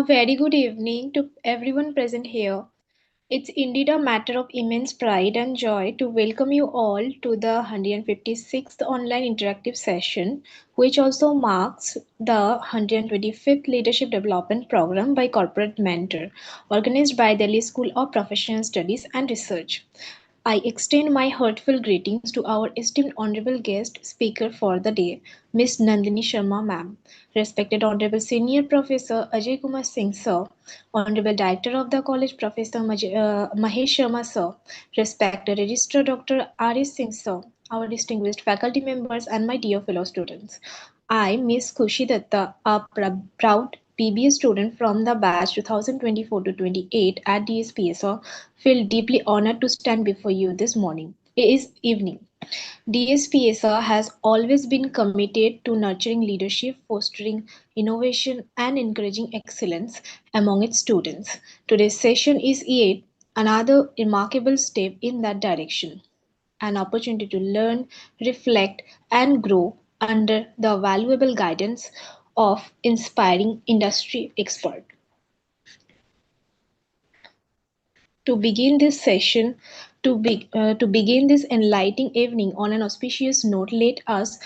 A very good evening to everyone present here. It's indeed a matter of immense pride and joy to welcome you all to the 156th online interactive session, which also marks the 125th Leadership Development Program by Corporate Mentor, organized by Delhi School of Professional Studies and Research. I extend my heartfelt greetings to our esteemed honorable guest speaker for the day, Miss Nandini Sharma ma'am, respected honorable senior professor Ajay Kumar Singh sir, honorable director of the college Professor Mahesh Sharma sir, respected registrar Dr. R.S. Singh sir, our distinguished faculty members and my dear fellow students. I, Miss Khushi Datta, a proud PBA student from the batch 2024 to 28 at DSPSO, feel deeply honored to stand before you this morning. It is evening. DSPSR has always been committed to nurturing leadership, fostering innovation, and encouraging excellence among its students. Today's session is yet another remarkable step in that direction, an opportunity to learn, reflect, and grow under the valuable guidance of inspiring industry experts. To begin this session, to begin this enlightening evening on an auspicious note, let us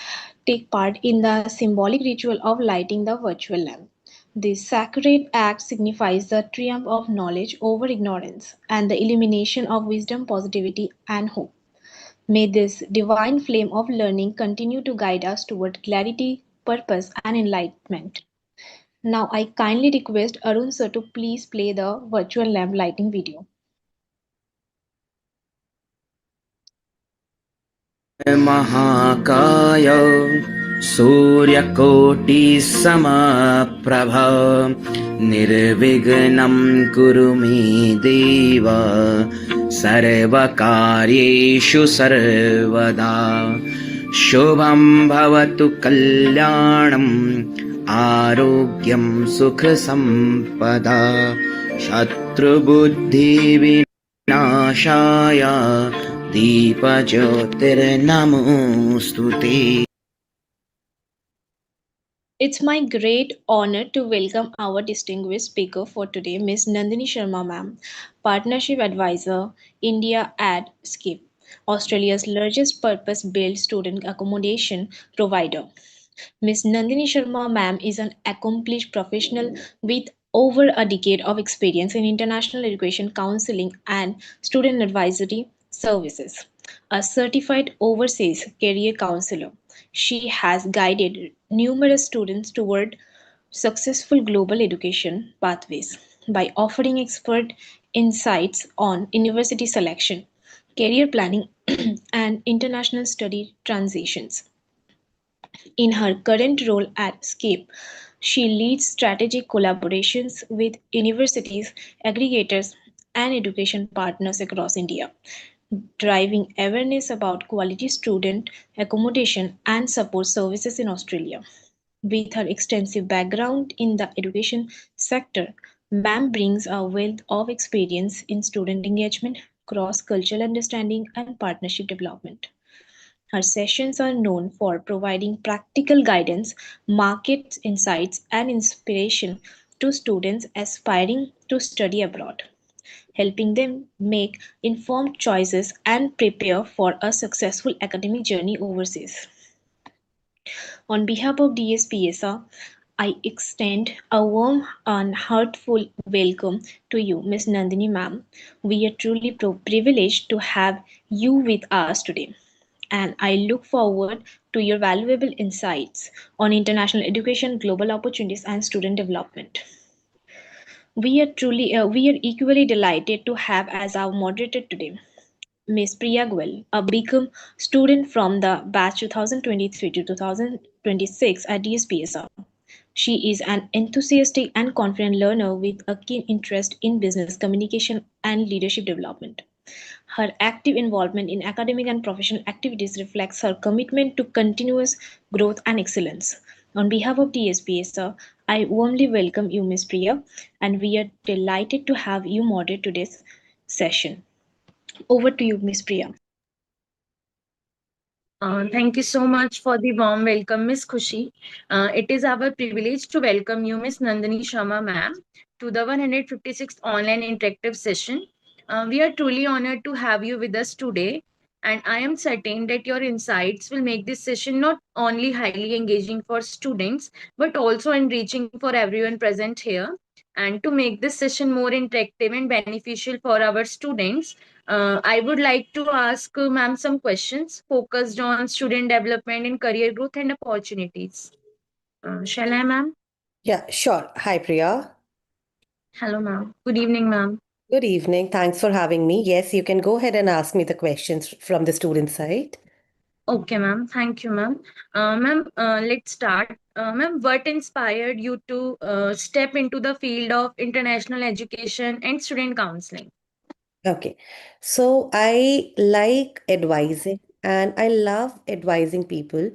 take part in the symbolic ritual of lighting the virtual lamp. This sacred act signifies the triumph of knowledge over ignorance and the illumination of wisdom, positivity, and hope. May this divine flame of learning continue to guide us toward clarity, purpose, and enlightenment. Now, I kindly request Arun sir to please play the virtual lamp lighting video. महाकाय सूर्यकोटिसमप्रभ निर्विघ्नं कुरु मे देव सर्वकार्येषु सर्वदा शुभं भवतु कल्याणम् आरोग्यं सुखसम्पदा शत्रुबुद्धिविनाशाय दीपज्योतिर्नमोऽस्तु ते। It's my great honor to welcome our distinguished speaker for today, Ms. Nandini Sharma ma'am, Partnership Advisor, India at Scape, Australia's largest purpose-built student accommodation provider. Ms. Nandini Sharma ma'am is an accomplished professional with over a decade of experience in international education counseling and student advisory services. A certified overseas career counselor, she has guided numerous students toward successful global education pathways by offering expert insights on university selection, career planning, and international study transitions. In her current role at Scape, she leads strategic collaborations with universities, aggregators, and education partners across India, driving awareness about quality student accommodation and support services in Australia. With her extensive background in the education sector, Ma'am brings a wealth of experience in student engagement, cross cultural understanding, and partnership development. Her sessions are known for providing practical guidance, market insights, and inspiration to students aspiring to study abroad, helping them make informed choices and prepare for a successful academic journey overseas. On behalf of DSPSR, I extend a warm and heartful welcome to you, Ms. Nandini ma'am. We are truly privileged to have you with us today, and I look forward to your valuable insights on international education, global opportunities, and student development. We are equally delighted to have as our moderator today Ms. Priya Goel, a become student from the batch 2023 to 2026 at DSPSR. She is an enthusiastic and confident learner with a keen interest in business communication and leadership development. Her active involvement in academic and professional activities reflects her commitment to continuous growth and excellence. On behalf of DSPSR, I warmly welcome you, Ms. Priya, and we are delighted to have you moderate today's session. Over to you, Ms. Priya. Thank you so much for the warm welcome, Miss Khushi. It is our privilege to welcome you, Miss Nandini Sharma, ma'am, to the 156th online interactive session. We are truly honored to have you with us today, and I am certain that your insights will make this session not only highly engaging for students but also enriching for everyone present here. And to make this session more interactive and beneficial for our students, I would like to ask ma'am some questions focused on student development and career growth and opportunities. Shall I, ma'am? Yeah, sure. Hi, Priya. Hello, ma'am. Good evening, ma'am. Good evening. Thanks for having me. Yes, you can go ahead and ask me the questions from the student side. Okay, ma'am. Thank you, ma'am. Ma'am, let's start. Ma'am, what inspired you to step into the field of international education and student counseling? Okay. So I like advising and I love advising people.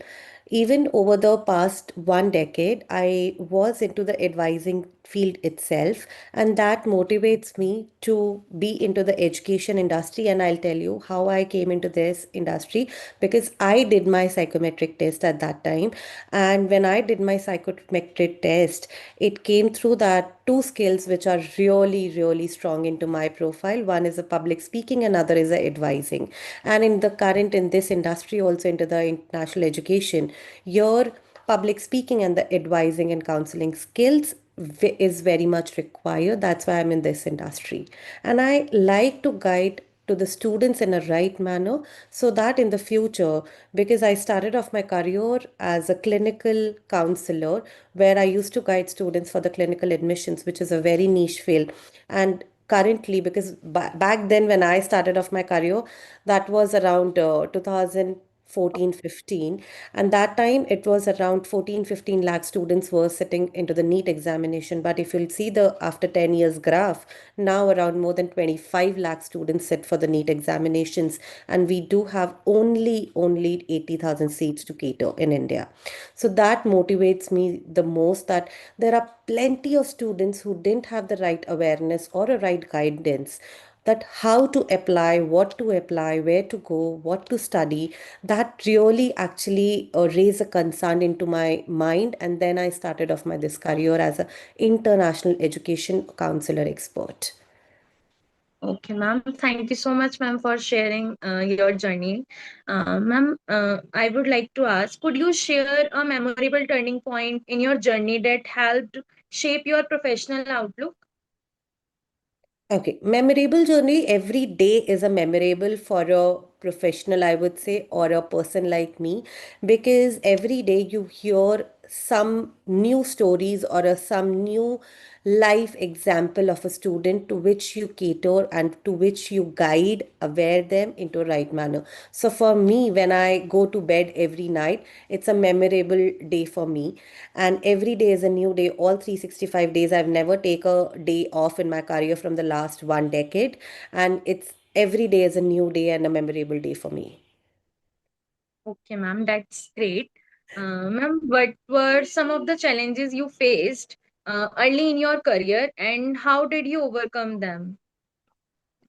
Even over the past 1 decade, I was into the advising field itself, and that motivates me to be into the education industry. And I'll tell you how I came into this industry because I did my psychometric test at that time. And when I did my psychometric test, it came through that two skills which are really, really strong into my profile. One is a public speaking, another is a advising. And in the current, in this industry, also into the international education, your public speaking and the advising and counseling skills is very much required. That's why I'm in this industry. And I like to guide to the students in a right manner so that in the future, because I started off my career as a clinical counselor where I used to guide students for the clinical admissions, which is a very niche field. And currently, because back then when I started off my career, that was around 2014-15, and that time it was around 14-15 lakh students were sitting into the NEET examination. But if you'll see the after 10 years graph, now around more than 25 lakh students sit for the NEET examinations, and we do have only 80,000 seats to cater in India. So that motivates me the most, that there are plenty of students who didn't have the right awareness or a right guidance, that how to apply, what to apply, where to go, what to study. That really actually raised a concern into my mind, and then I started off my this career as an international education counselor expert. Okay, ma'am. Thank you so much, ma'am, for sharing your journey. Ma'am, I would like to ask, could you share a memorable turning point in your journey that helped shape your professional outlook? Okay, memorable journey. Every day is a memorable for a professional, I would say, or a person like me, because every day you hear some new stories or some new life example of a student to which you cater and to which you guide, aware them into right manner. So for me, when I go to bed every night, it's a memorable day for me, and every day is a new day. All 365 days, I've never take a day off in my career from the last 1 decade, and it's every day is a new day and a memorable day for me. Okay, ma'am, that's great. Ma'am, what were some of the challenges you faced early in your career and how did you overcome them?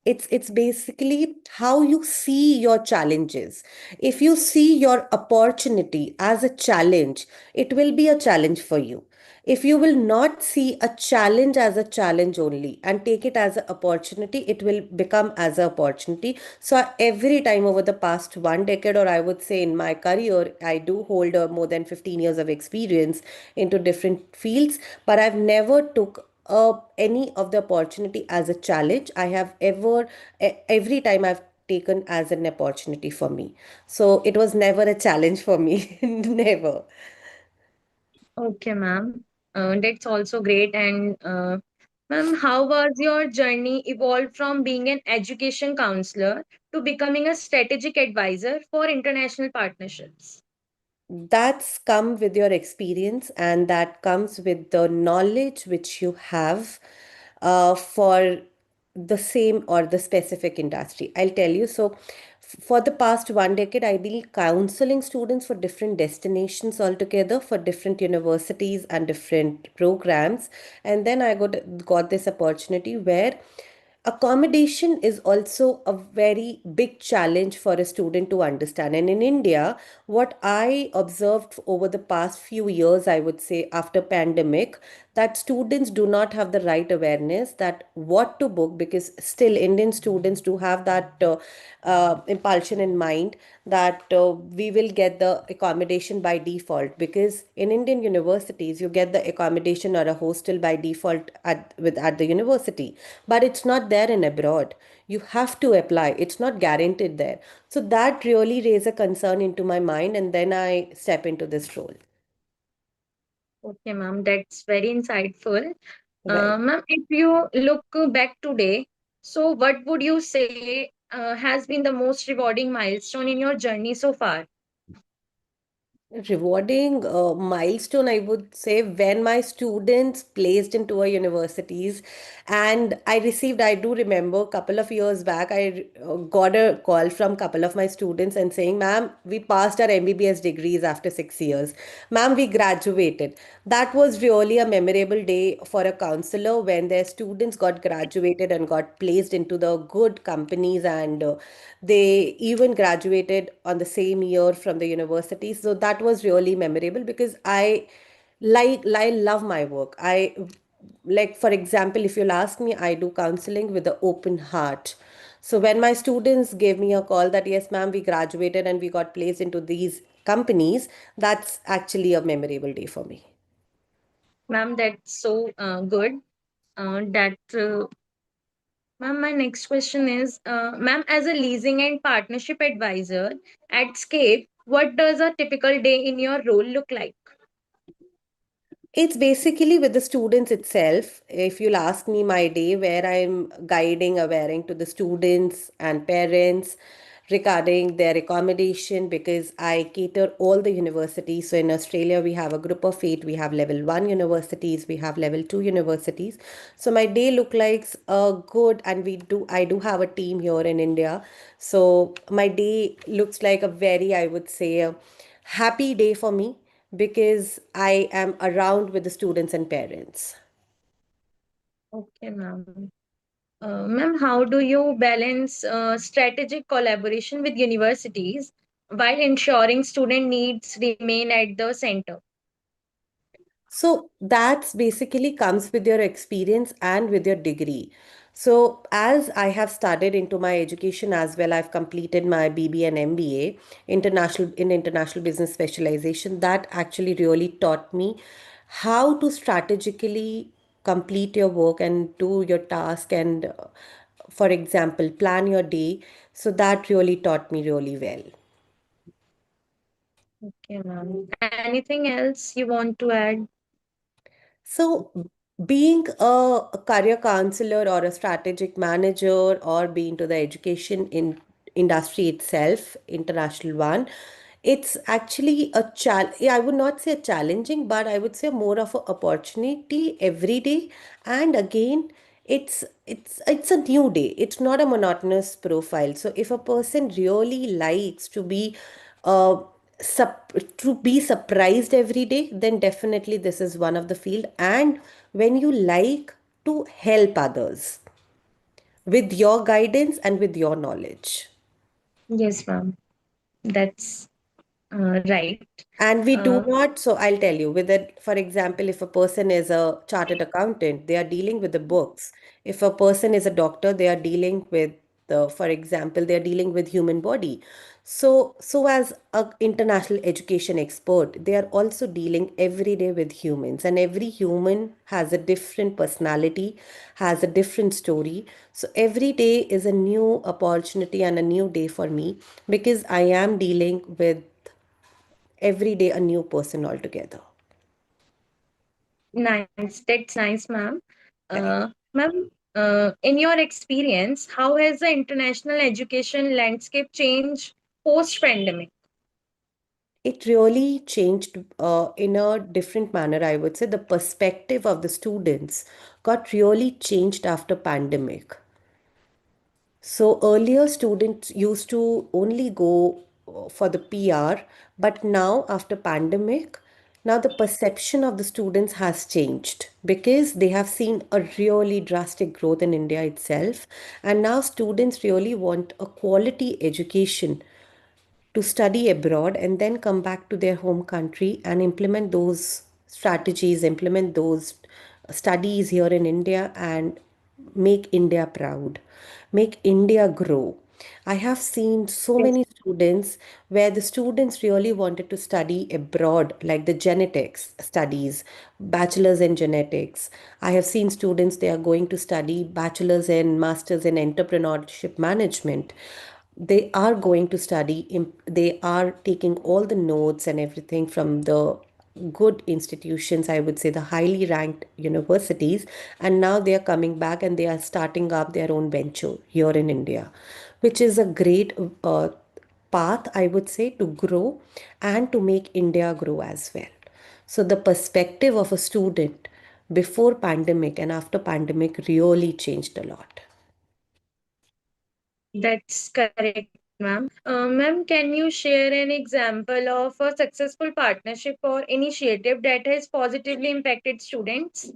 It's basically how you see your challenges. If you see your opportunity as a challenge, it will be a challenge for you. If you will not see a challenge as a challenge only and take it as an opportunity, it will become as an opportunity. So every time over the past 1 decade, or I would say in my career, I do hold more than 15 years of experience into different fields, but I've never took any of the opportunity as a challenge. I have every time I've taken as an opportunity for me. So it was never a challenge for me. Never. Okay, ma'am. That's also great. And ma'am, how was your journey evolved from being an education counselor to becoming a strategic advisor for international partnerships? That's come with your experience, and that comes with the knowledge which you have for the same or the specific industry. I'll tell you. So for the past 1 decade, I've been counseling students for different destinations altogether, for different universities and different programs. And then I got this opportunity where accommodation is also a very big challenge for a student to understand. And in India, what I observed over the past few years, I would say after pandemic, that students do not have the right awareness that what to book, because still Indian students do have that impulsion in mind that we will get the accommodation by default, because in Indian universities you get the accommodation or a hostel by default at the university, but it's not there in abroad. You have to apply, it's not guaranteed there. So that really raised a concern into my mind, and then I step into this role. Okay, ma'am, that's very insightful. Right. Ma'am, if you look back today, so what would you say has been the most rewarding milestone in your journey so far? Rewarding milestone, I would say, when my students placed into a universities, and I do remember a couple of years back, I got a call from couple of my students and saying, ma'am, we passed our MBBS degrees after 6 years. Ma'am, we graduated. That was really a memorable day for a counselor when their students got graduated and got placed into the good companies, and they even graduated on the same year from the university. So that was really memorable, because I love my work. I like, for example, if you'll ask me, I do counseling with an open heart. So when my students gave me a call that yes ma'am, we graduated and we got placed into these companies, that's actually a memorable day for me. Ma'am, that's so good. That Ma'am, my next question is, ma'am, as a leasing and partnership advisor at Scape, what does a typical day in your role look like? It's basically with the students itself. If you'll ask me, my day where I'm guiding, awareing to the students and parents regarding their accommodation, because I cater all the universities. So in Australia, we have a group of eight. We have level one universities, we have level two universities. So my day look like a good, and I do have a team here in India. So my day looks like a very, I would say, a happy day for me, because I am around with the students and parents. Okay, ma'am. Ma'am, how do you balance strategic collaboration with universities while ensuring student needs remain at the center? So that's basically comes with your experience and with your degree. So as I have started into my education as well, I've completed my BB and MBA international business specialization. That actually really taught me how to strategically complete your work and do your task, and for example, plan your day. So that really taught me really well. Okay, ma'am. Anything else you want to add? So, being a career counselor or a strategic manager, or being to the education in industry itself, international one, it's actually a I would not say a challenging, but I would say more of an opportunity every day. And again, it's a new day. It's not a monotonous profile. So if a person really likes to be uh, to be surprised every day, then definitely this is one of the field. And when you like to help others with your guidance and with your knowledge. Yes, ma'am. That's right. And we Uh, do not, so I'll tell you, with it, for example, if a person is a chartered accountant, they are dealing with the books. If a person is a doctor, they are dealing with for example, they are dealing with human body. So as a international education expert, they are also dealing every day with humans, and every human has a different personality, has a different story. So every day is a new opportunity and a new day for me, because I am dealing with every day a new person altogether. Nice. That's nice, ma'am. Right. Ma'am, in your experience, how has the international education landscape changed post-pandemic? It really changed in a different manner, I would say. The perspective of the students got really changed after pandemic. So earlier students used to only go for the PR, but now after pandemic, now the perception of the students has changed, because they have seen a really drastic growth in India itself, and now students really want a quality education to study abroad and then come back to their home country and implement those strategies, implement those studies here in India, and make India proud, make India grow. I have seen so Yes. many students where the students really wanted to study abroad, like the genetics studies, bachelor's in genetics. I have seen students, they are going to study bachelor's and master's in entrepreneurship management. They are going to study, they are taking all the notes and everything from the good institutions, I would say the highly ranked universities, and now they are coming back and they are starting up their own venture here in India, which is a great path, I would say, to grow and to make India grow as well. So the perspective of a student before pandemic and after pandemic really changed a lot. That's correct, ma'am. Ma'am, can you share an example of a successful partnership or initiative that has positively impacted students?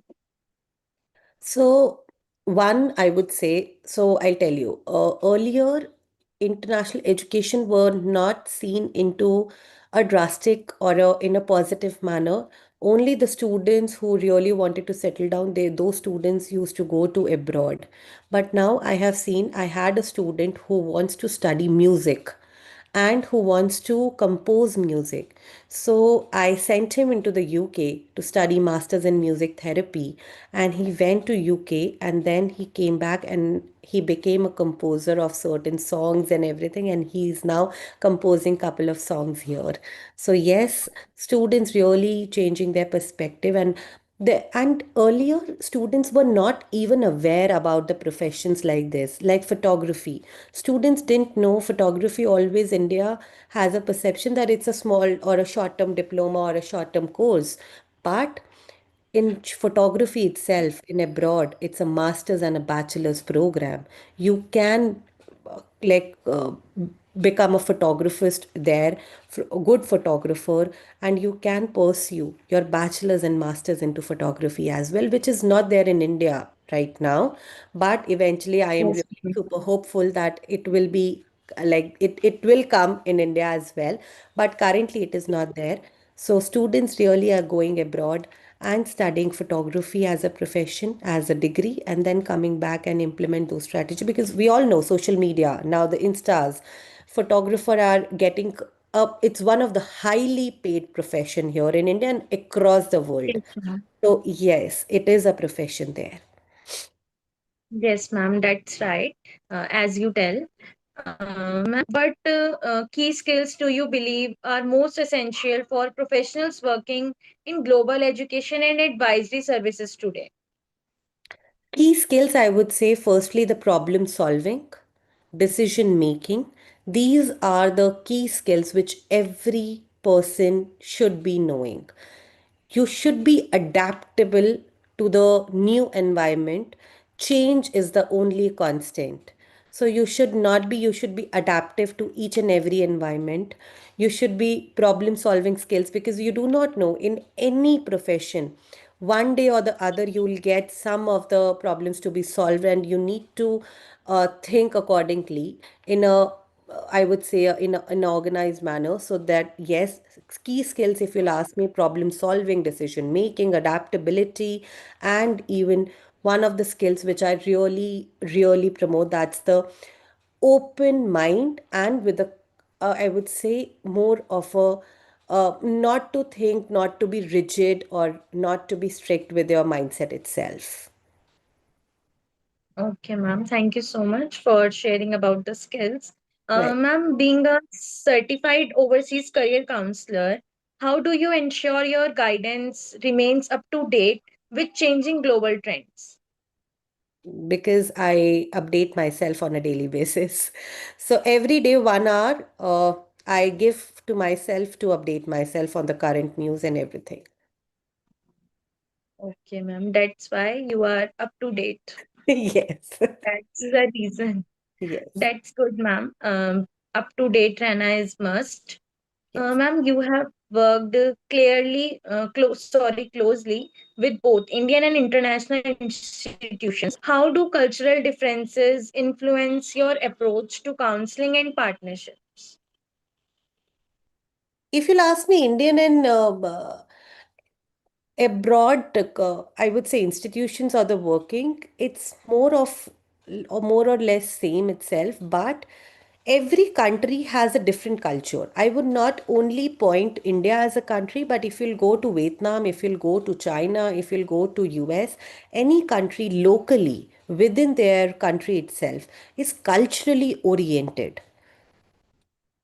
So, one, I would say, so I'll tell you, earlier, international education were not seen into a drastic or in a positive manner. Only the students who really wanted to settle down, those students used to go to abroad. But now I have seen, I had a student who wants to study music and who wants to compose music. So I sent him into the UK to study masters in music therapy, and he went to UK and then he came back and he became a composer of certain songs and everything, and he's now composing couple of songs here. So yes, students really changing their perspective, and earlier students were not even aware about the professions like this, like photography. Students didn't know photography. Always India has a perception that it's a small or a short-term diploma or a short-term course. But in photography itself, in abroad, it's a master's and a bachelor's program. You can like become a photographist there, a good photographer, and you can pursue your bachelor's and master's into photography as well, which is not there in India right now. But eventually, I am Yes, really super hopeful that it will be it will come in India as well. But currently, it is not there. So students really are going abroad and studying photography as a profession, as a degree, and then coming back and implement those strategies. Because we all know social media, now the Instas, photographer are getting up. It's one of the highly paid profession here in India and across the world. yes, ma'am. So yes, it is a profession there. Yes, ma'am, that's right. As you tell. Ma'am, what key skills do you believe are most essential for professionals working in global education and advisory services today? Key skills, I would say, firstly, the problem solving, decision making. These are the key skills which every person should be knowing. You should be adaptable to the new environment. Change is the only constant. So you should be adaptive to each and every environment. You should be problem solving skills, because you do not know in any profession, one day or the other you will get some of the problems to be solved, and you need to think accordingly in a I would say in an organized manner, so that yes, key skills, if you'll ask me, problem solving, decision making, adaptability, and even one of the skills which I really promote, that's the open mind, and with a I would say more of a not to think, not to be rigid, or not to be strict with your mindset itself. Okay, ma'am. Thank you so much for sharing about the skills. Right. Ma'am, being a certified overseas career counselor, how do you ensure your guidance remains up to date with changing global trends? Because I update myself on a daily basis. So every day, 1 hour, I give to myself to update myself on the current news and everything. Okay, ma'am. That's why you are up to date. Yes. That's the reason. Yes. That's good, ma'am. Up to date Rana is must. Yes. Ma'am, you have worked closely with both Indian and international institutions. How do cultural differences influence your approach to counseling and partnerships? If you'll ask me, Indian and abroad, I would say institutions or the working, it's more of or more or less same itself, but every country has a different culture. I would not only point India as a country, but if you'll go to Vietnam, if you'll go to China, if you'll go to US, any country locally within their country itself is culturally oriented.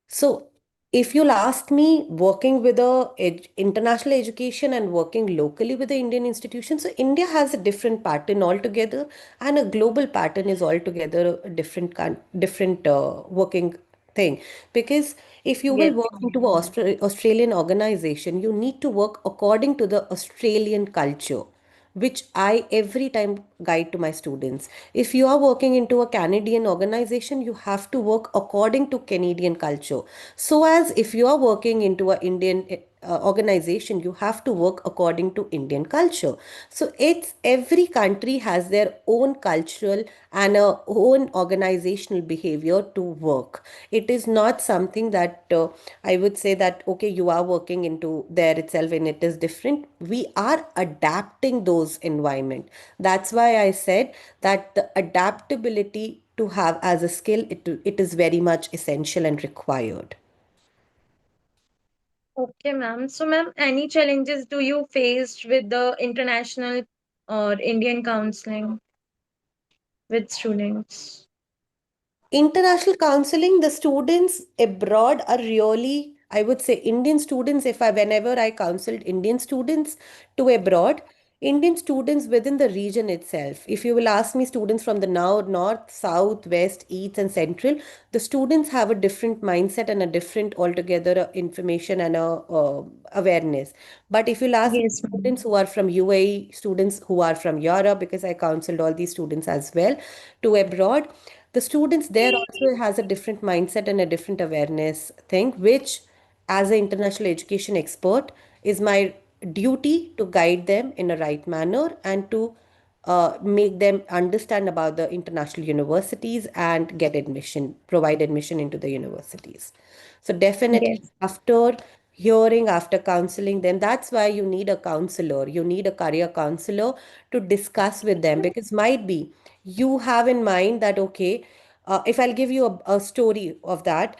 So, if you'll ask me, working with international education and working locally with the Indian institution, so India has a different pattern altogether, and a global pattern is altogether a different working thing. Because if you will Yes, work into ma'am. an Australian organization, you need to work according to the Australian culture, which I every time guide to my students. If you are working into a Canadian organization, you have to work according to Canadian culture. So, as if you are working into a Indian organization, you have to work according to Indian culture. So, it's every country has their own cultural and a own organizational behavior to work. It is not something that I would say that okay, you are working into there itself and it is different. We are adapting those environment. That's why I said that the adaptability to have as a skill, it is very much essential and required. Okay, ma'am. So, ma'am, any challenges do you face with the international or Indian counseling with students? International counseling, the students abroad are really, I would say, Indian students. If I, whenever I counseled Indian students to abroad, Indian students within the region itself, if you will ask me, students from the now north, south, west, east, and central, the students have a different mindset and a different altogether information and a awareness. But if you'll ask me, Yes, ma'am. students who are from UAE, students who are from Europe, because I counseled all these students as well to abroad, the students there also has a different mindset and a different awareness thing, which as an international education expert is my duty to guide them in a right manner and to make them understand about the international universities and get admission, provide admission into the universities. So definitely Yes. after hearing, after counseling them, that's why you need a counselor. You need a career counselor to discuss with them, because might be you have in mind that, okay, if I'll give you a story of that,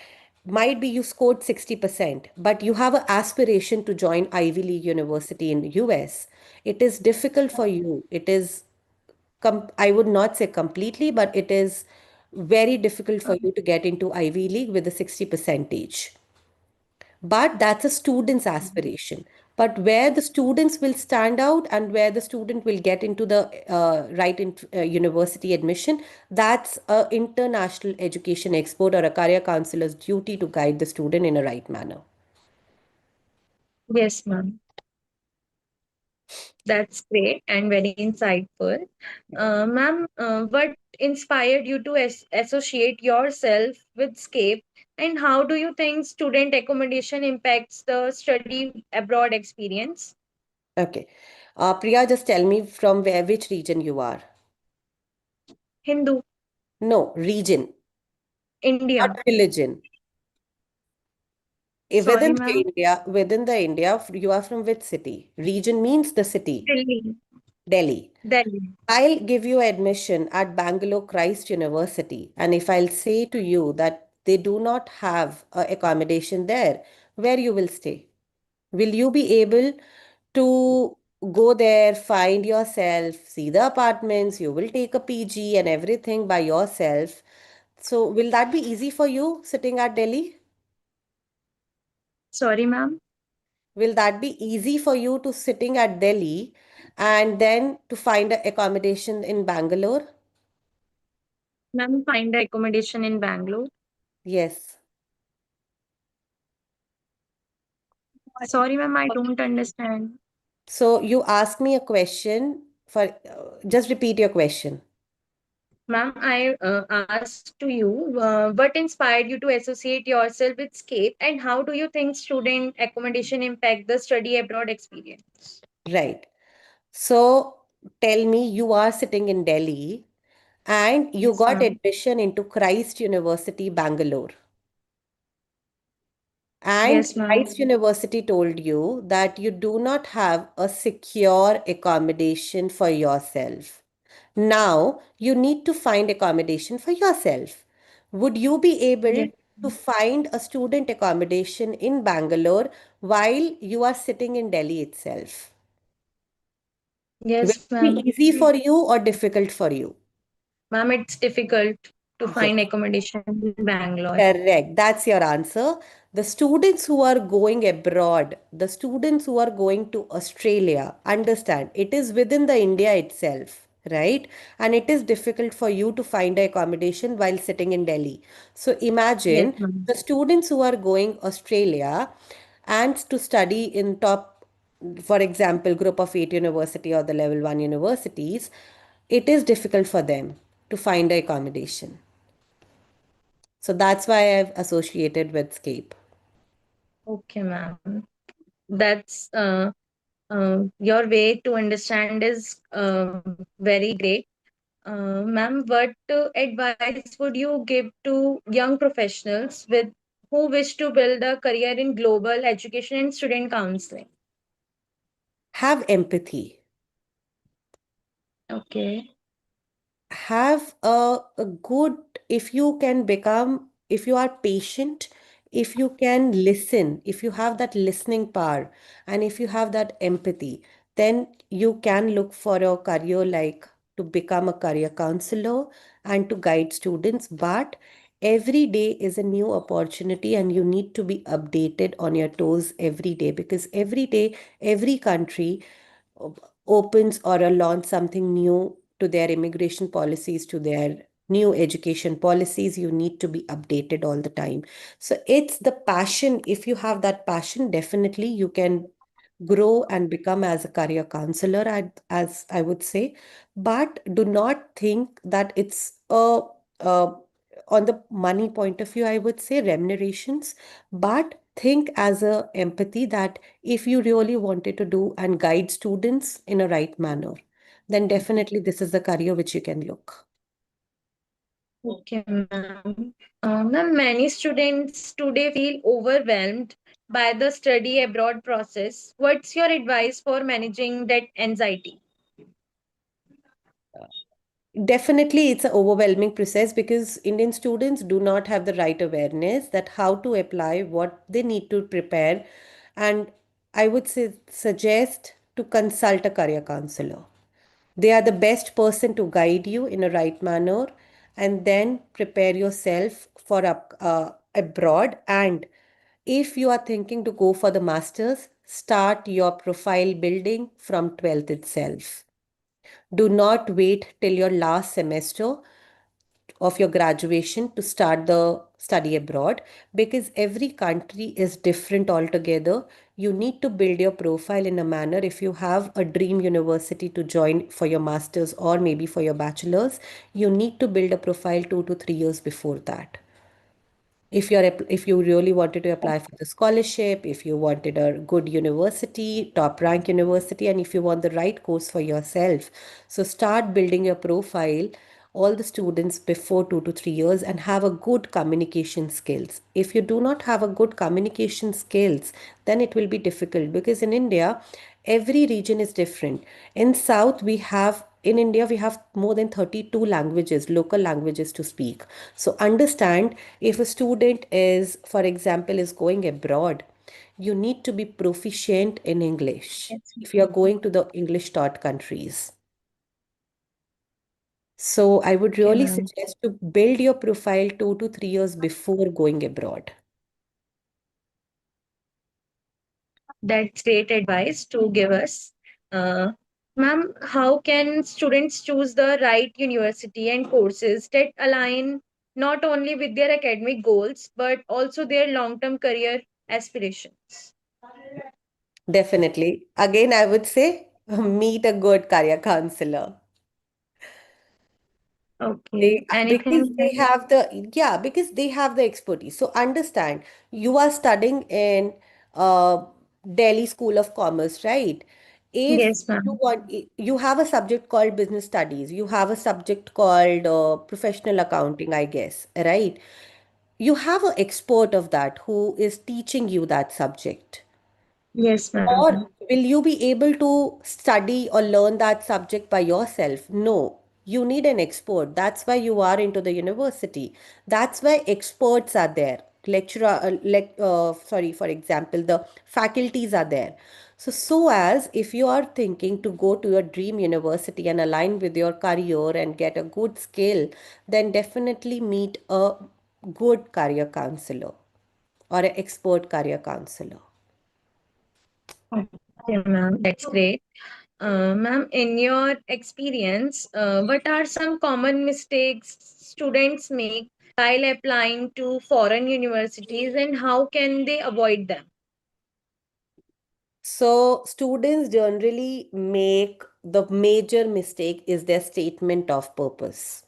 might be you scored 60%, but you have an aspiration to join Ivy League University in the US. It is difficult for you. It is I would not say completely, but it is very difficult for you to get into Ivy League with a 60 percentage. But that's a student's aspiration. But where the students will stand out and where the student will get into the university admission, that's a international education expert or a career counselor's duty to guide the student in a right manner. Yes, ma'am. That's great and very insightful. Ma'am, what inspired you to associate yourself with Scape, and how do you think student accommodation impacts the study abroad experience? Okay. Priya, just tell me from where, which region you are. Hindu, No, region, not India. religion. Sorry, Within the ma'am. India, within the India, you are from which city? Region means the city, Delhi. Delhi. Delhi. I'll give you admission at Bangalore Christ University, and if I'll say to you that they do not have accommodation there, where you will stay? Will you be able to go there, find yourself, see the apartments, you will take a PG and everything by yourself? So, will that be easy for you sitting at Delhi? Sorry, ma'am. Will that be easy for you to sitting at Delhi and then to find a accommodation in Bangalore? Ma'am, find a accommodation in Bangalore. Yes. Sorry, ma'am, I don't understand. So you ask me a question for just repeat your question. Ma'am, I asked to you, what inspired you to associate yourself with Scape, and how do you think student accommodation impact the study abroad experience? Right. So tell me, you are sitting in Delhi and you Yes, got ma'am. admission into Christ University, Bangalore. And Yes, ma'am. Rice University told you that you do not have a secure accommodation for yourself. Now you need to find accommodation for yourself. Would you be able Yes. to find a student accommodation in Bangalore while you are sitting in Delhi itself? Will Yes, it be ma'am. easy for you or difficult for you? Ma'am, it's difficult to find Yes. accommodation in Bangalore. Correct. That's your answer. The students who are going abroad, the students who are going to Australia, understand it is within the India itself, right? And it is difficult for you to find accommodation while sitting in Delhi. So Yes, imagine ma'am. the students who are going Australia and to study in top, for example, group of 8 university or the level 1 universities, it is difficult for them to find accommodation. So that's why I've associated with Scape. Okay, ma'am. That's your way to understand is very great. Ma'am, what advice would you give to young professionals with who wish to build a career in global education and student counseling? Have empathy. Okay. Have a good, if you can become, if you are patient, if you can listen, if you have that listening power, and if you have that empathy, then you can look for a career like to become a career counselor and to guide students. But every day is a new opportunity, and you need to be updated on your toes every day, because every day, every country opens or launch something new to their immigration policies, to their new education policies. You need to be updated all the time. So it's the passion. If you have that passion, definitely you can grow and become as a career counselor, as I would say. But do not think that it's a on the money point of view, I would say remunerations, but think as a empathy that if you really wanted to do and guide students in a right manner, then definitely this is the career which you can look. Okay, ma'am. Ma'am, many students today feel overwhelmed by the study abroad process. What's your advice for managing that anxiety? Definitely, it's an overwhelming process because Indian students do not have the right awareness that how to apply, what they need to prepare. And I would say, suggest to consult a career counselor. They are the best person to guide you in a right manner, and then prepare yourself for abroad. And if you are thinking to go for the masters, start your profile building from 12th itself. Do not wait till your last semester of your graduation to start the study abroad, because every country is different altogether. You need to build your profile in a manner. If you have a dream university to join for your masters or maybe for your bachelor's, you need to build a profile 2 to 3 years before that. If you really wanted to apply for the scholarship, if you wanted a good university, top rank university, and if you want the right course for yourself, so start building your profile, all the students, before 2 to 3 years, and have a good communication skills. If you do not have a good communication skills, then it will be difficult, because in India every region is different. In south, in India, we have more than 32 languages, local languages to speak. So understand, if a student is, for example, is going abroad, you need to be proficient in English Yes, if you are going to the English taught countries. So I would okay, really ma'am. suggest to build your profile 2 to 3 years before going abroad. That's great advice to give us. Uh, Ma'am, how can students choose the right university and courses that align not only with their academic goals but also their long term career aspirations? Definitely. Again, I would say meet a good career counselor. Okay, They because anything? they have the yeah, because they have the expertise. So understand, you are studying in uh, Delhi School of Commerce, right? If Yes, ma'am. you have a subject called business studies, you have a subject called professional accounting, I guess, right? You have an expert of that who is teaching you that subject. Yes, Or ma'am. will you be able to study or learn that subject by yourself? No. You need an expert. That's why you are into the university. That's why experts are there. For example, the faculties are there. So as if you are thinking to go to your dream university and align with your career and get a good skill, then definitely meet a good career counselor or an expert career counselor. Okay, ma'am. That's great. Ma'am, in your experience, what are some common mistakes students make while applying to foreign universities and how can they avoid them? So, students generally make the major mistake is their statement of purpose,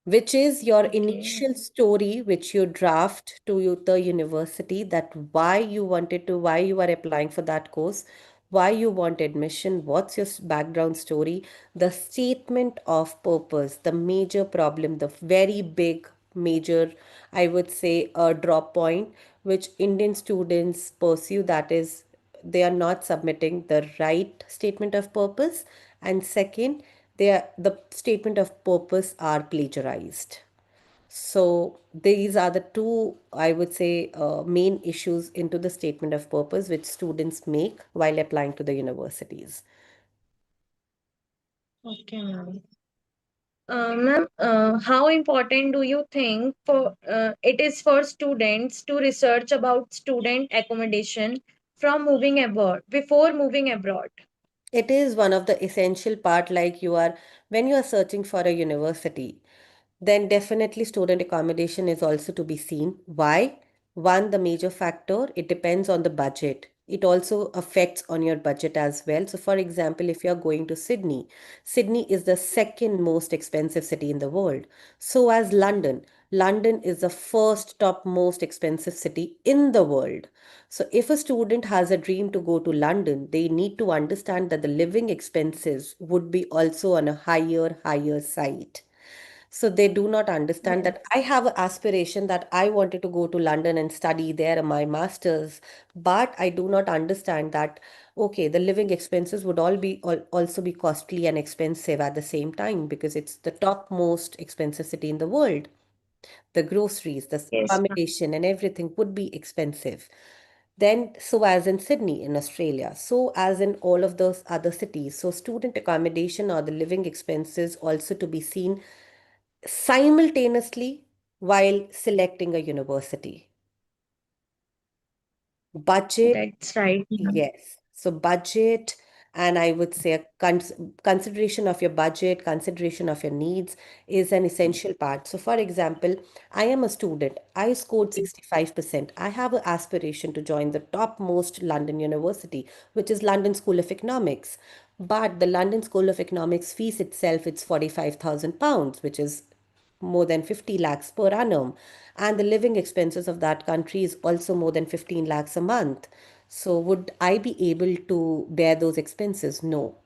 which is your Okay. initial story which you draft to the university, that why you are applying for that course, why you want admission, what's your background story. The statement of purpose, the major problem, the very big major, I would say, a drop point which Indian students pursue, that is they are not submitting the right statement of purpose, and second, the statement of purpose are plagiarized. So these are the two, I would say, main issues into the statement of purpose which students make while applying to the universities. Okay, ma'am. Ma'am, how important do you think for it is for students to research about student accommodation from moving abroad before moving abroad? It is one of the essential part, like you are, when you are searching for a university, then definitely student accommodation is also to be seen. Why? One, the major factor, it depends on the budget. It also affects on your budget as well. So for example, if you're going to Sydney, Sydney is the second most expensive city in the world. So as London, London is the first top most expensive city in the world. So if a student has a dream to go to London, they need to understand that the living expenses would be also on a higher side. So they do not understand Yes. that I have an aspiration that I wanted to go to London and study there my master's, but I do not understand that, okay, the living expenses would also be costly and expensive at the same time because it's the top most expensive city in the world. The groceries, the Yes, ma'am. accommodation, and everything would be expensive. Then, so as in Sydney in Australia, so as in all of those other cities, so student accommodation or the living expenses also to be seen simultaneously while selecting a university. Budget, That's right, ma'am. yes. So budget, and I would say a consideration of your budget, consideration of your needs is an essential part. So for example, I am a student. I scored 65%. I have an aspiration to join the topmost London university, which is London School of Economics. But the London School of Economics fees itself, it's £45,000, which is more than 50 lakhs per annum, and the living expenses of that country is also more than 15 lakhs a month. So would I be able to bear those expenses? No.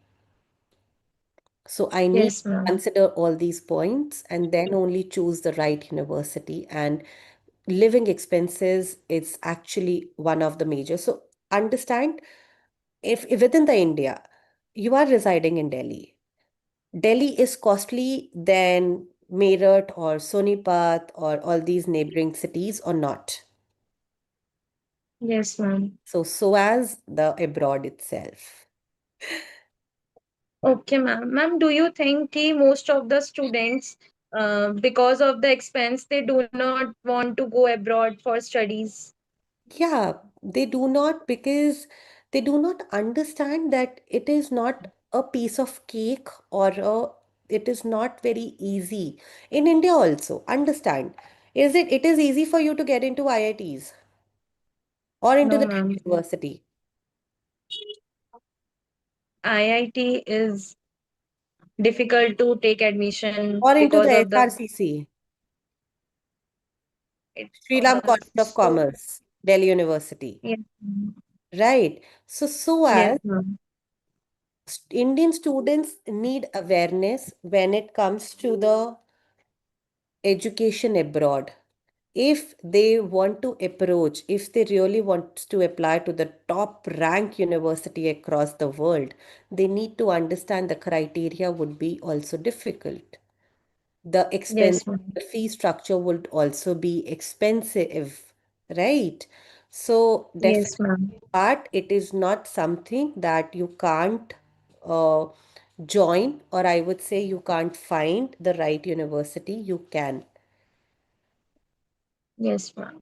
So I need Yes, to ma'am. consider all these points and then only choose the right university. And living expenses is actually one of the major. So understand, if within the India, you are residing in Delhi, Delhi is costly than Meerut or Sonipat or all these neighboring cities or not. Yes, ma'am. So as the abroad itself. Okay, ma'am. Ma'am, do you think कि most of the students, because of the expense, they do not want to go abroad for studies? Yeah, they do not, because they do not understand that it is not a piece of cake, it is not very easy. In India also, understand. It is easy for you to get into IITs or into No, the ma'am. university IIT is difficult to take admission or into because the of the SRCC, it Sri Ram College of also. Commerce, Delhi University. Yes, ma'am. Right. So Yes, as ma'am. Indian students need awareness when it comes to the education abroad. If they want to approach, if they really want to apply to the top rank university across the world, they need to understand the criteria would be also difficult. The expense, Yes, ma'am. the fee structure would also be expensive, right? So definitely, Yes, ma'am. but it is not something that you can't uh, join, or I would say you can't find the right university. You can. Yes, ma'am.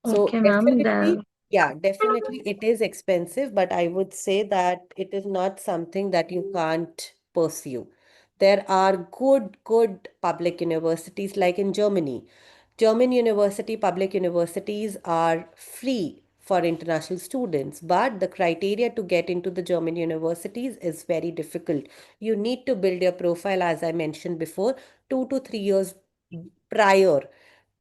So Okay, ma'am. definitely, yeah, definitely it is expensive, but I would say that it is not something that you can't pursue. There are good public universities like in Germany. German university, public universities are free for international students, but the criteria to get into the German universities is very difficult. You need to build your profile, as I mentioned before, 2 to 3 years prior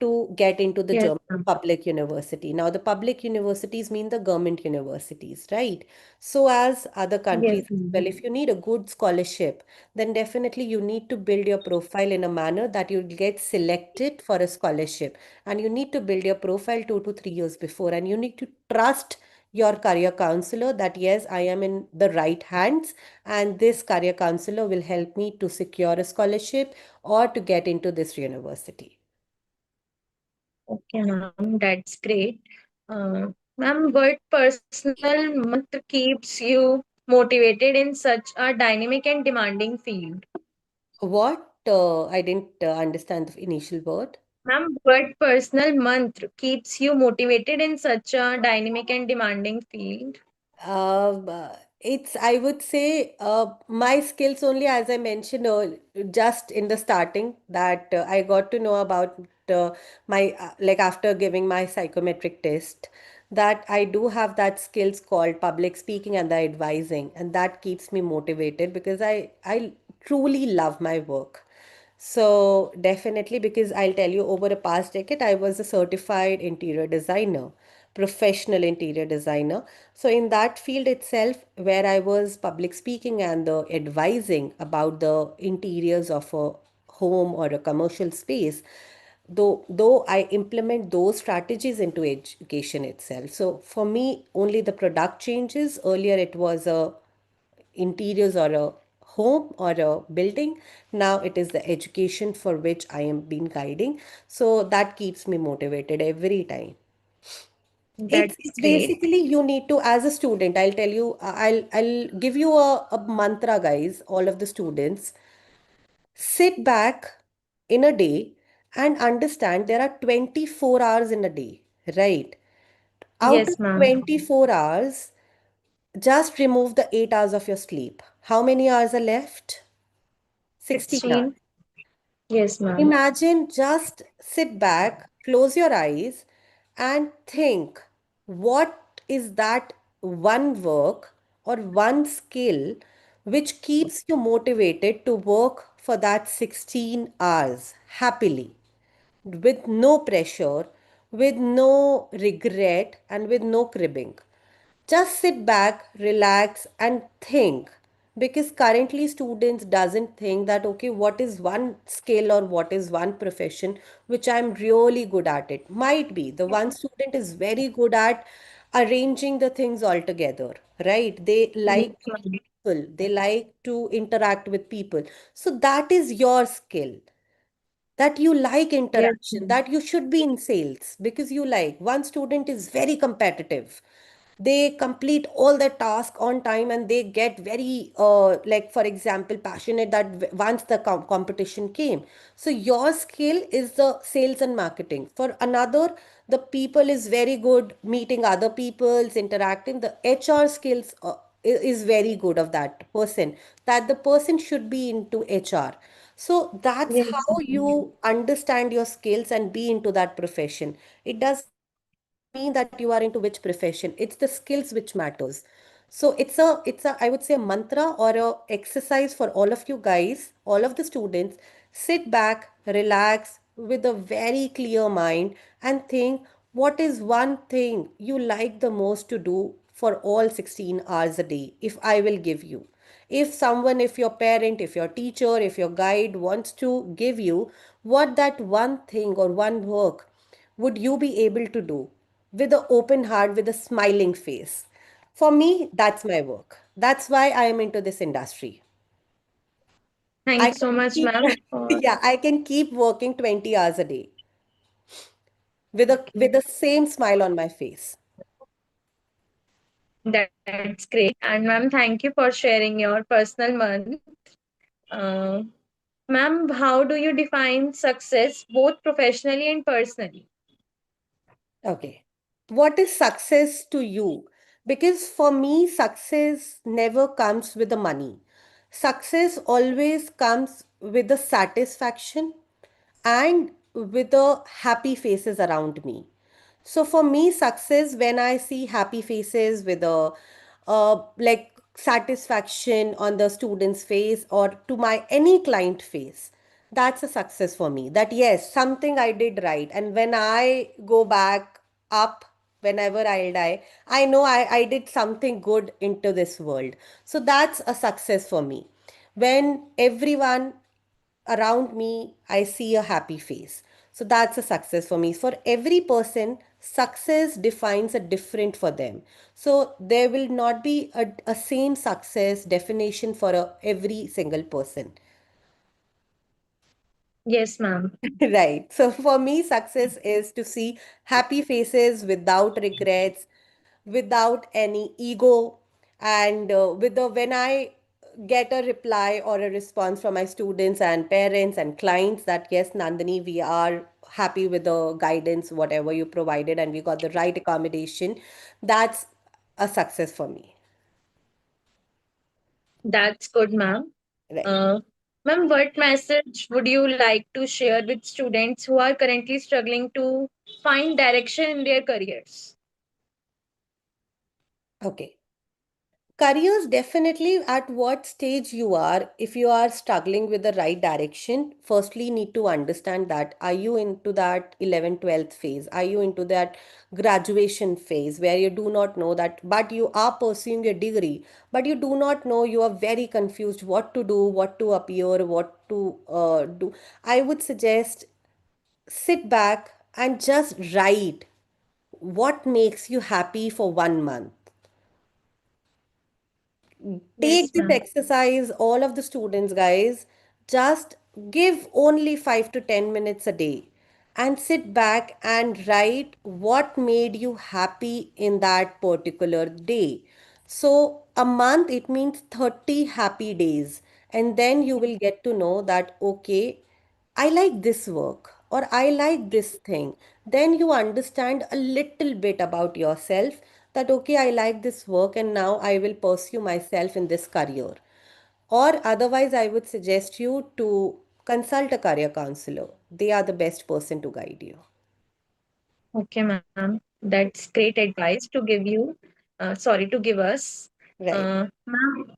to get into the Yes, German ma'am. public university. Now, the public universities mean the government universities, right? So, as other Yes, countries as ma'am. well, if you need a good scholarship, then definitely you need to build your profile in a manner that you'll get selected for a scholarship. And you need to build your profile 2 to 3 years before, and you need to trust your career counselor that yes, I am in the right hands, and this career counselor will help me to secure a scholarship or to get into this university. Okay, ma'am. That's great. Ma'am, what personal mantra keeps you motivated in such a dynamic and demanding field? What? I didn't understand the initial word. Ma'am, what personal mantra keeps you motivated in such a dynamic and demanding field? It's, I would say, my skills only, as I mentioned just in the starting, that I got to know about my, like after giving my psychometric test, that I do have that skills called public speaking and the advising, and that keeps me motivated because I truly love my work. So definitely, because I'll tell you, over a past decade, I was a certified interior designer, professional interior designer. So in that field itself, where I was public speaking and the advising about the interiors of a home or a commercial space, though I implement those strategies into education itself. So for me, only the product changes. Earlier, it was a interiors or a home or a building. Now it is the education for which I am been guiding. So that keeps me motivated every time. That's It's great. basically you need to, as a student, I'll tell you, I'll give you a mantra, guys, all of the students. Sit back in a day and understand there are 24 hours in a day, right? Out of Yes, ma'am. 24 hours, just remove the 8 hours of your sleep. How many hours are left? 16 hours. 16. Yes, ma'am. Imagine, just sit back, close your eyes, and think what is that one work or one skill which keeps you motivated to work for that 16 hours happily, with no pressure, with no regret, and with no cribbing. Just sit back, relax, and think. Because currently students doesn't think that okay, what is one skill or what is one profession which I'm really good at it. Might be the one student is very good at arranging the things all together, right? They Yes, like ma'am. people, they like to interact with people. So that is your skill, that you like Yes, interaction, ma'am. that you should be in sales because you like. One student is very competitive. They complete all their tasks on time and they get very, like, for example, passionate that once the competition came. So your skill is the sales and marketing. For another, the people is very good meeting other people's interacting. The HR skills is very good of that person, that the person should be into HR. So that's Yes, how you understand your skills and be into that profession. It doesn't mean that you are into which profession. It's the skills which matters. So it's a I would say a mantra or a exercise for all of you guys, all of the students. Sit back, relax with a very clear mind and think what is one thing you like the most to do for all 16 hours a day if I will give you. If someone, if your parent, if your teacher, if your guide wants to give you, what that one thing or one work would you be able to do with an open heart, with a smiling face? For me, that's my work. That's why I am into this industry. Thank I you so can much, keep, ma'am, for yeah, I can keep working 20 hours a day with okay. the same smile on my face. That's great. And ma'am, thank you for sharing your personal month. Uh, Ma'am, how do you define success both professionally and personally? Okay. What is success to you? Because for me, success never comes with the money. Success always comes with the satisfaction and with the happy faces around me. So for me, success when I see happy faces with a like satisfaction on the student's face or to my any client face, that's a success for me. That yes, something I did right. And when I go back up, whenever I'll die, I know I did something good into this world. So that's a success for me. When everyone around me, I see a happy face. So that's a success for me. For every person, success defines a different for them. So there will not be a same success definition for every single person. Yes, ma'am. Right. So for me, success is to see happy faces without regrets, without any ego, and with the when I get a reply or a response from my students and parents and clients that yes, Nandini, we are happy with the guidance, whatever you provided, and we got the right accommodation. That's a success for me. That's good, ma'am. Right. Uh, Ma'am, what message would you like to share with students who are currently struggling to find direction in their careers? Okay. Careers definitely at what stage you are. If you are struggling with the right direction, firstly need to understand that are you into that 11th, 12th phase? Are you into that graduation phase where you do not know that, but you are pursuing a degree, but you do not know, you are very confused what to do, what to appear, what to do. I would suggest sit back and just write what makes you happy for 1 month. Take Yes, this ma'am. exercise, all of the students, guys. Just give only 5 to 10 minutes a day and sit back and write what made you happy in that particular day. So, a month, it means 30 happy days. And then you will get to know that, okay, I like this work or I like this thing. Then you understand a little bit about yourself that, okay, I like this work and now I will pursue myself in this career. Or otherwise, I would suggest you to consult a career counselor. They are the best person to guide you. Okay, ma'am. That's great advice to give you. Sorry, to give us. Right. Ma'am,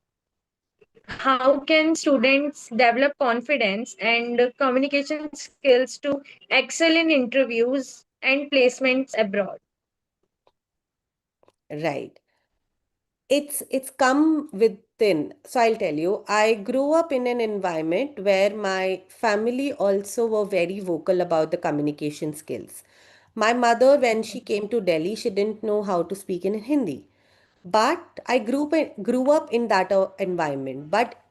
how can students develop confidence and communication skills to excel in interviews and placements abroad? Right. It's come within. So I'll tell you, I grew up in an environment where my family also were very vocal about the communication skills. My mother, when she came to Delhi, she didn't know how to speak in Hindi. But I grew up in that environment. But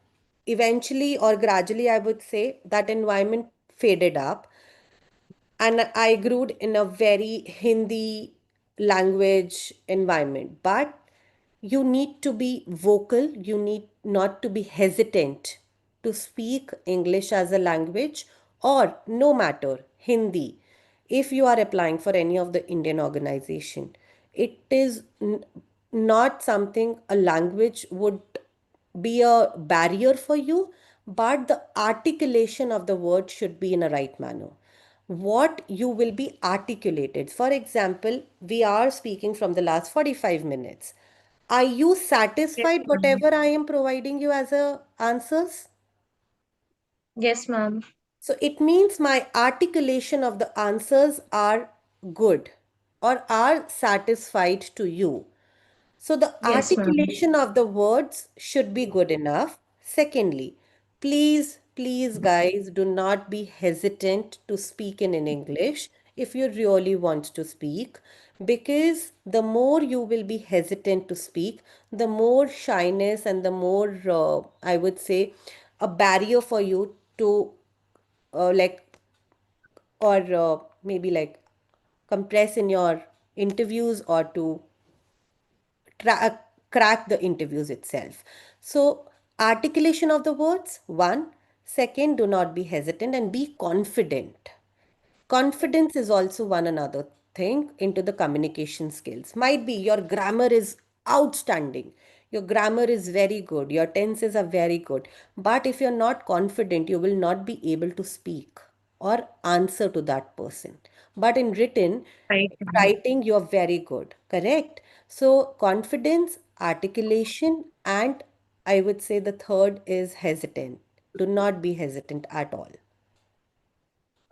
eventually or gradually, I would say that environment faded up and I grew in a very Hindi language environment. But you need to be vocal, you need not to be hesitant to speak English as a language or no matter Hindi. If you are applying for any of the Indian organization, it is not something a language would be a barrier for you, but the articulation of the word should be in a right manner. What you will be articulated. For example, we are speaking from the last 45 minutes. Are you Yes, satisfied ma'am. whatever I am providing you as a answers? Yes, ma'am. So it means my articulation of the answers are good or are satisfied to you. So the Yes, ma'am. articulation of the words should be good enough. Secondly, please, guys, do not be hesitant to speak in English if you really want to speak, because the more you will be hesitant to speak, the more shyness and the more, I would say, a barrier for you to like or maybe like compress in your interviews or to crack the interviews itself. So, articulation of the words, one. Second, do not be hesitant and be confident. Confidence is also one another thing into the communication skills. Might be your grammar is outstanding. Your grammar is very good. Your tenses are very good. But if you're not confident, you will not be able to speak or answer to that person. But in written, Right, ma'am. writing, you're very good. Correct? So, confidence, articulation, and I would say the third is hesitant. Do not be hesitant at all.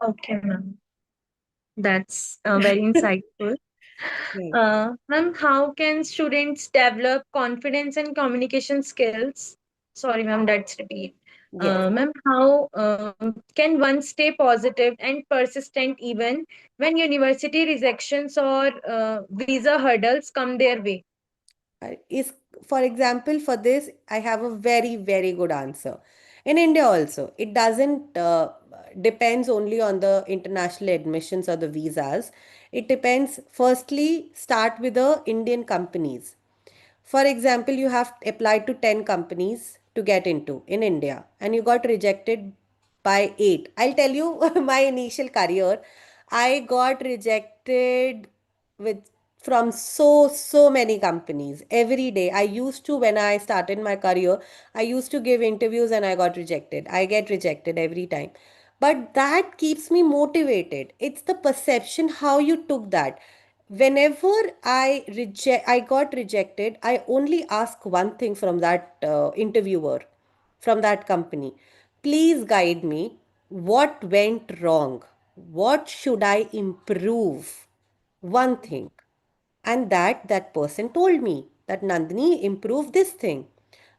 Okay, ma'am. That's very insightful. Right. Ma'am, how can students develop confidence and communication skills? Sorry, ma'am, that's repeat. Yes. Ma'am, how can one stay positive and persistent even when university rejections or visa hurdles come their way? Is for example, for this, I have a very good answer. In India also, it doesn't depends only on the international admissions or the visas. It depends. Firstly, start with the Indian companies. For example, you have applied to 10 companies to get into in India and you got rejected by 8. I'll tell you my initial career. I got rejected with from so many companies every day. I used to, when I started my career, I used to give interviews and I got rejected. I get rejected every time. But that keeps me motivated. It's the perception how you took that. Whenever I got rejected, I only ask one thing from that interviewer, from that company. Please guide me. What went wrong? What should I improve? One thing. And that person told me that Nandini, improve this thing.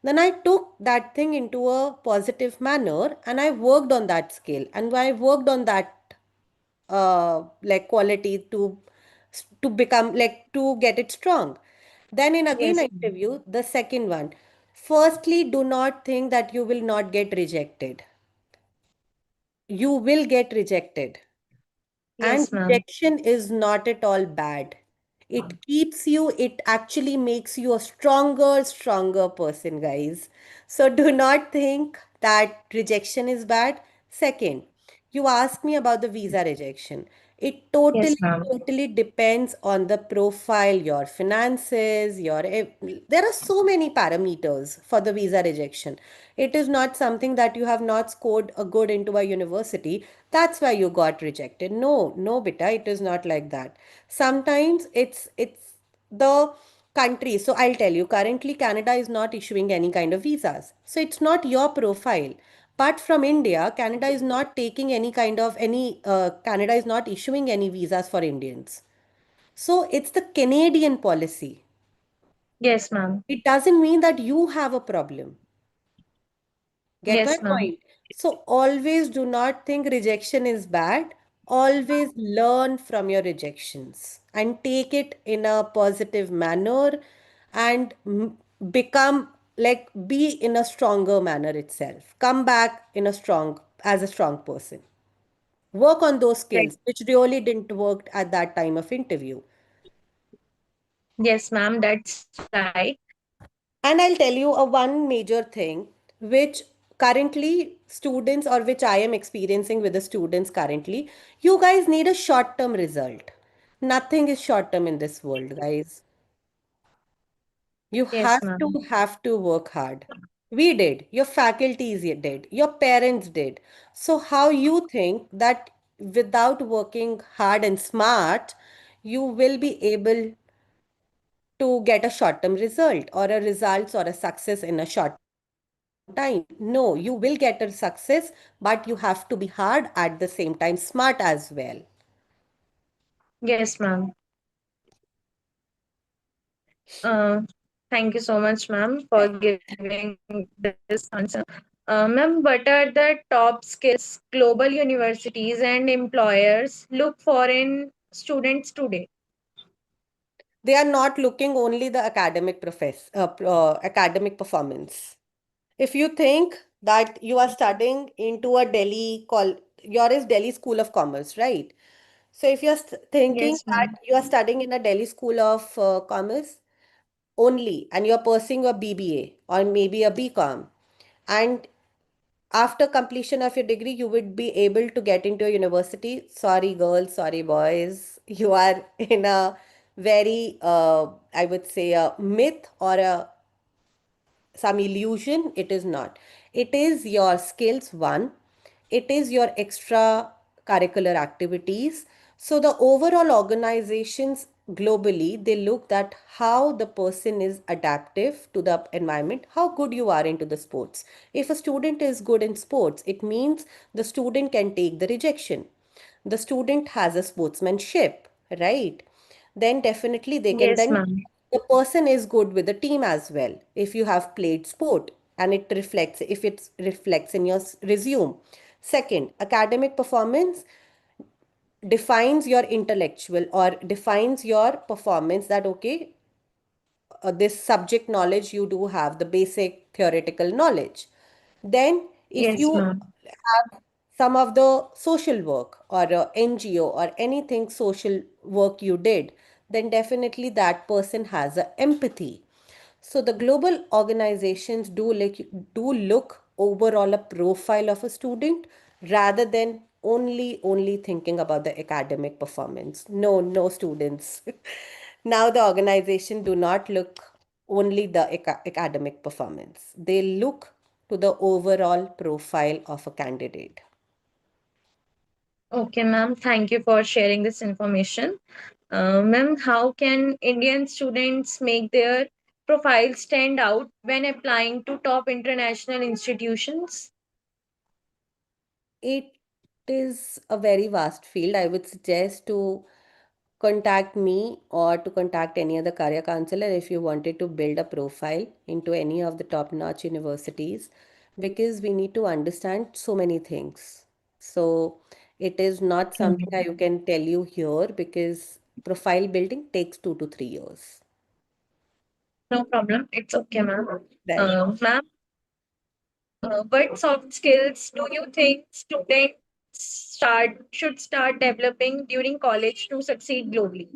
Then I took that thing into a positive manner and I worked on that skill and I worked on that like quality to become like to get it strong. Then in again Yes, an interview, the second one. Firstly, do not think that you will not get rejected. You will get rejected. And yes, ma'am. rejection is not at all bad. It keeps you, it actually makes you a stronger person, guys. So do not think that rejection is bad. Second, you asked me about the visa rejection. It Yes, ma'am. totally depends on the profile, your finances, there are so many parameters for the visa rejection. It is not something that you have not scored a good into a university. That's why you got rejected. No, beta, it is not like that. Sometimes it's the country. So I'll tell you, currently Canada is not issuing any kind of visas. So it's not your profile. But from India, Canada is not taking any kind of any Canada is not issuing any visas for Indians. So it's the Canadian policy. Yes, ma'am. It doesn't mean that you have a problem. Get my Yes, ma'am. point? So always do not think rejection is bad. Always learn from your rejections and take it in a positive manner and become like be in a stronger manner itself. Come back in a strong as a strong person. Work on those Right. skills which really didn't work at that time of interview. Yes, ma'am. That's right. And I'll tell you a one major thing which currently students or which I am experiencing with the students currently. You guys need a short term result. Nothing is short term in this world, guys. You Yes, have to work hard. We did, your faculties did, your parents did. So how you think that without working hard and smart, you will be able to get a short-term result or a results or a success in a short time? No, you will get a success, but you have to be hard at the same time, smart as well. yes, ma'am. Thank you so much, ma'am, for giving this answer. Ma'am, what are the top skills global universities and employers look for in students today? They are not looking only the academic performance. If you think that you are studying into a your is Delhi School of Commerce, right? So if you're thinking Yes, that ma'am. you are studying in a Delhi School of Commerce only, and you're pursuing a BBA or maybe a BCom, and after completion of your degree you would be able to get into a university, sorry girls, sorry boys, you are in a very I would say a myth or a some illusion. It is not. It is your skills, one. It is your extra curricular activities. So the overall organizations globally, they look at how the person is adaptive to the environment, how good you are into the sports. If a student is good in sports, it means the student can take the rejection. The student has a sportsmanship, right? Then definitely they can Yes, then, ma'am. the person is good with the team as well. If you have played sport and it reflects, if it reflects in your resume. Second, academic performance defines your intellectual or defines your performance, that okay, this subject knowledge you do have, the basic theoretical knowledge. Then if Yes, you ma'am. have some of the social work or NGO or anything social work you did, then definitely that person has a empathy. So the global organizations do look overall a profile of a student rather than only thinking about the academic performance. No, no students. Now the organization do not look only the academic performance. They look to the overall profile of a candidate. Okay, ma'am. Thank you for sharing this information. Ma'am, how can Indian students make their profile stand out when applying to top international institutions? It is a very vast field. I would suggest to contact me or to contact any other career counselor if you wanted to build a profile into any of the top notch universities, because we need to understand so many things. So it is not something Mhm. I can tell you here, because profile building takes 2 to 3 years. No problem. It's okay, ma'am. Right. Ma'am, what soft skills do you think students should start developing during college to succeed globally?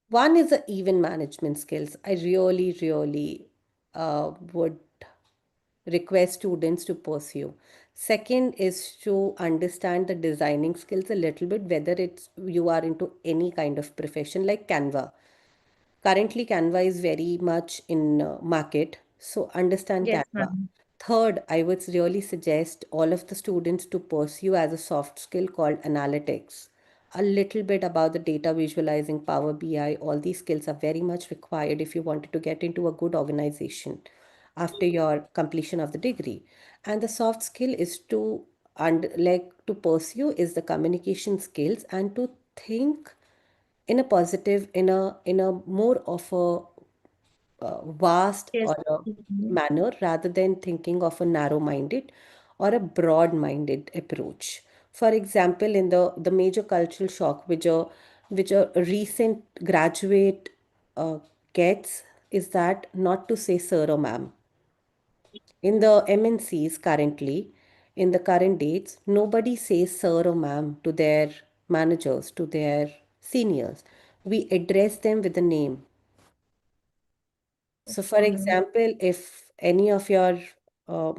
One is the event management skills. I really would request students to pursue. Second is to understand the designing skills a little bit, whether it's you are into any kind of profession like Canva. Currently, Canva is very much in market, so understand Yes, Canva. ma'am. Third, I would really suggest all of the students to pursue as a soft skill called analytics. A little bit about the data visualizing, Power BI, all these skills are very much required if you wanted to get into a good organization after your completion of the degree. And the soft skill is to like to pursue is the communication skills and to think in a positive, in a more of a vast Yes. or a Mhm. manner rather than thinking of a narrow minded or a broad minded approach. For example, in the major cultural shock which a recent graduate gets is that not to say sir or ma'am. In the MNCs currently, in the current dates, nobody says sir or ma'am to their managers, to their seniors. We address them with a name. So, for Mhm. example, if any of your,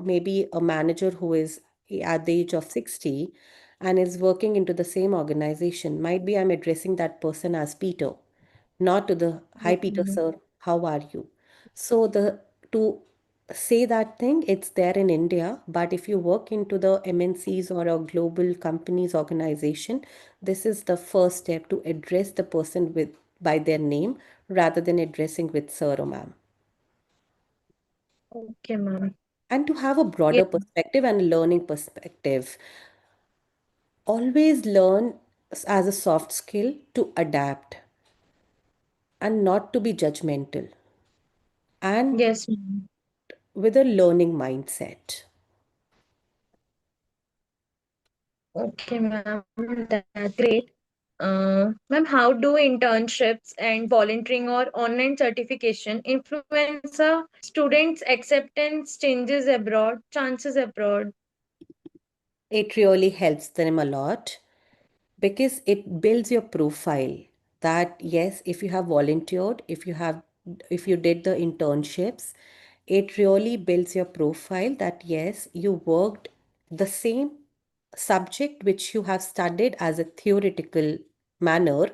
maybe a manager who is at the age of 60 and is working into the same organization, might be I'm addressing that person as Peter, not to the hi Yes, Peter ma'am. sir, how are you? So the to say that thing, it's there in India, but if you work into the MNCs or a global companies organization, this is the first step to address the person with by their name rather than addressing with sir or ma'am, Okay, ma'am. and to have a Yes. broader perspective and a learning perspective. Always learn as a soft skill to adapt and not to be judgmental. and Yes, ma'am. with a learning mindset. Okay, ma'am, that's great. Ma'am, how do internships and volunteering or online certification influence a student's acceptance chances abroad? It really helps them a lot because it builds your profile that yes, if you have volunteered, if you did the internships, it really builds your profile that yes, you worked the same subject which you have studied as a theoretical manner,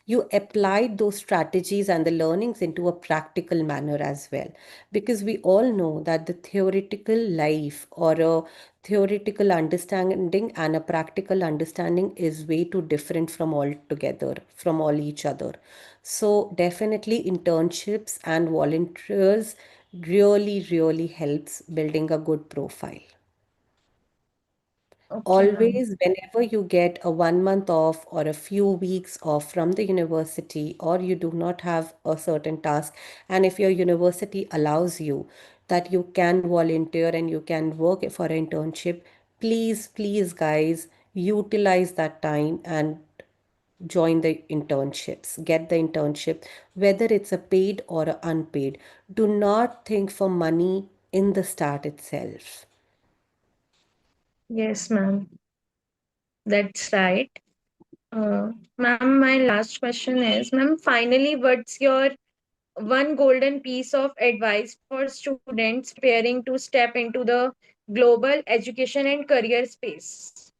you applied those strategies and the learnings into a practical manner as well. Because we all know that the theoretical life or a theoretical understanding and a practical understanding is way too different from all each other. So definitely internships and volunteers really helps building a good profile. Okay, ma'am. Always, whenever you get a 1 month off or a few weeks off from the university, or you do not have a certain task, and if your university allows you that you can volunteer and you can work for an internship, please, guys, utilize that time and join the internships. Get the internship, whether it's a paid or a unpaid. Do not think for money in the start itself. Yes, ma'am. That's right. Ma'am, my last question is, ma'am, finally, what's your one golden piece of advice for students preparing to step into the global education and career space?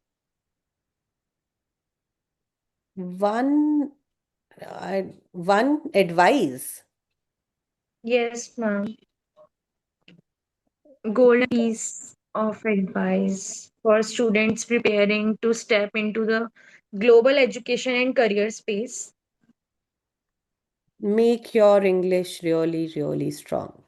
One one advice. Yes, ma'am. Golden piece of advice for students preparing to step into the global education and career space. Make your English really strong.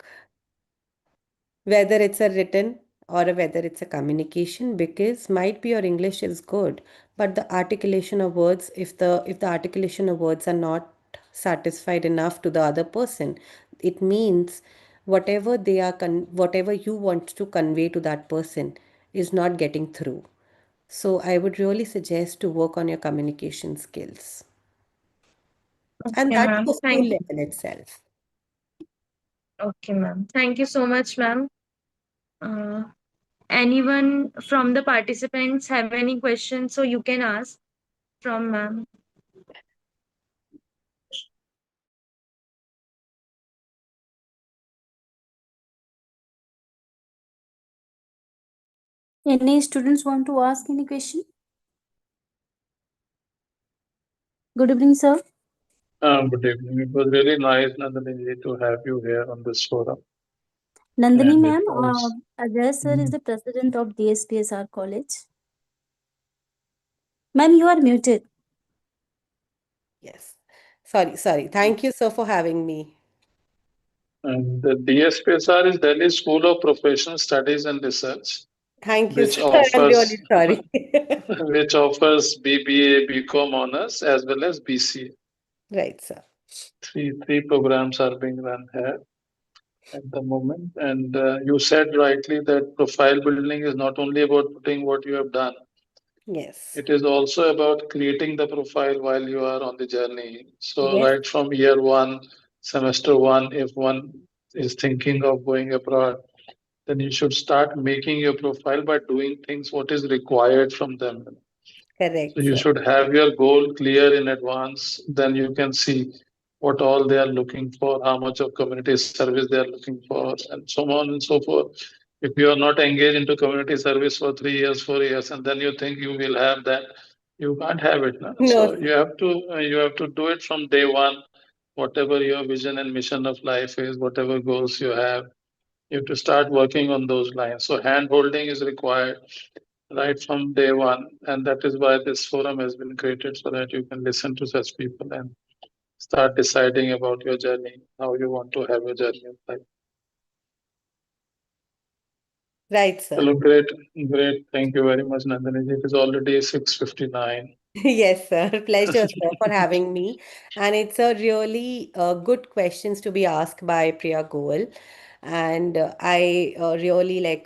Whether it's a written or whether it's a communication, because might be your English is good, but the articulation of words, if the articulation of words are not satisfied enough to the other person, it means whatever you want to convey to that person is not getting through. So I would really suggest to work on your communication skills. And Okay, that ma'am. to a school Thank level itself. Okay, ma'am. Thank you so much, ma'am. Uh, Anyone from the participants have any questions, so you can ask from ma'am. Any students want to ask any question? Good evening, sir. Good evening. It was really nice, Nandini, to have you here on this forum. Nandini And it ma'am, also, Ajay sir is Mm. the president of DSPSR college. Ma'am, you are muted. Yes. Sorry. Thank you, sir, for having me. and the DSPSR is Delhi School of Professional Studies and Research, Thank you, which sir. I'm really offers sorry. which offers BBA, BCom honors as well as BCA. Right, sir. Three programs are being run here at the moment. And you said rightly that profile building is not only about putting what you have done. Yes. It is also about creating the profile while you are on the journey. So, Yes, right from year one, semester one, if one is thinking of going abroad, then you should start making your profile by doing things what is required from them. So correct, you sir. should have your goal clear in advance. Then you can see what all they are looking for, how much of community service they are looking for, and so on and so forth. If you are not engaged into community service for 3 years, 4 years, and then you think you will have that, you can't have it. No? No, So sir. you have to do it from day one. Whatever your vision and mission of life is, whatever goals you have to start working on those lines. So hand holding is required right from day one. And that is why this forum has been created so that you can listen to such people and start deciding about your journey, how you want to have your journey of life. Right, sir. Hello, great. Thank you very much, Nandini. It is already 6:59. Yes, sir. Pleasure, sir, for having me. And it's a really good questions to be asked by Priya Goel. And I really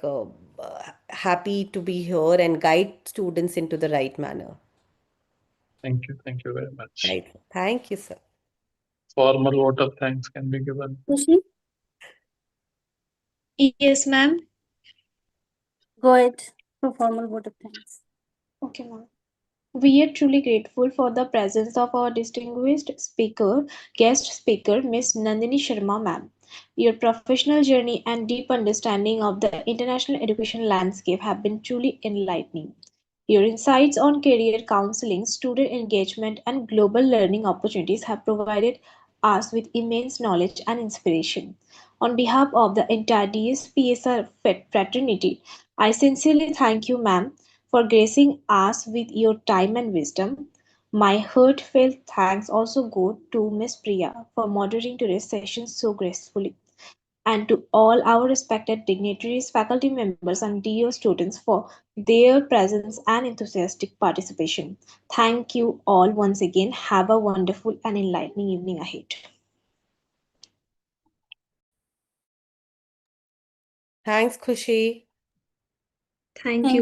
happy to be here and guide students into the right manner. Thank you very much. Right. Thank you, sir. Formal vote of thanks can be given. Kushi, Yes, ma'am. go ahead for formal vote of thanks. Okay, ma'am. We are truly grateful for the presence of our distinguished guest speaker, Miss Nandini Sharma ma'am. Your professional journey and deep understanding of the international education landscape have been truly enlightening. Your insights on career counseling, student engagement, and global learning opportunities have provided us with immense knowledge and inspiration. On behalf of the entire DSPSR fraternity, I sincerely thank you, ma'am, for gracing us with your time and wisdom. My heartfelt thanks also go to Miss Priya for moderating today's session so gracefully, and to all our respected dignitaries, faculty members, and dear students for their presence and enthusiastic participation. Thank you all once again. Have a wonderful and enlightening evening ahead. Thanks, Kushi. Thank Thank you.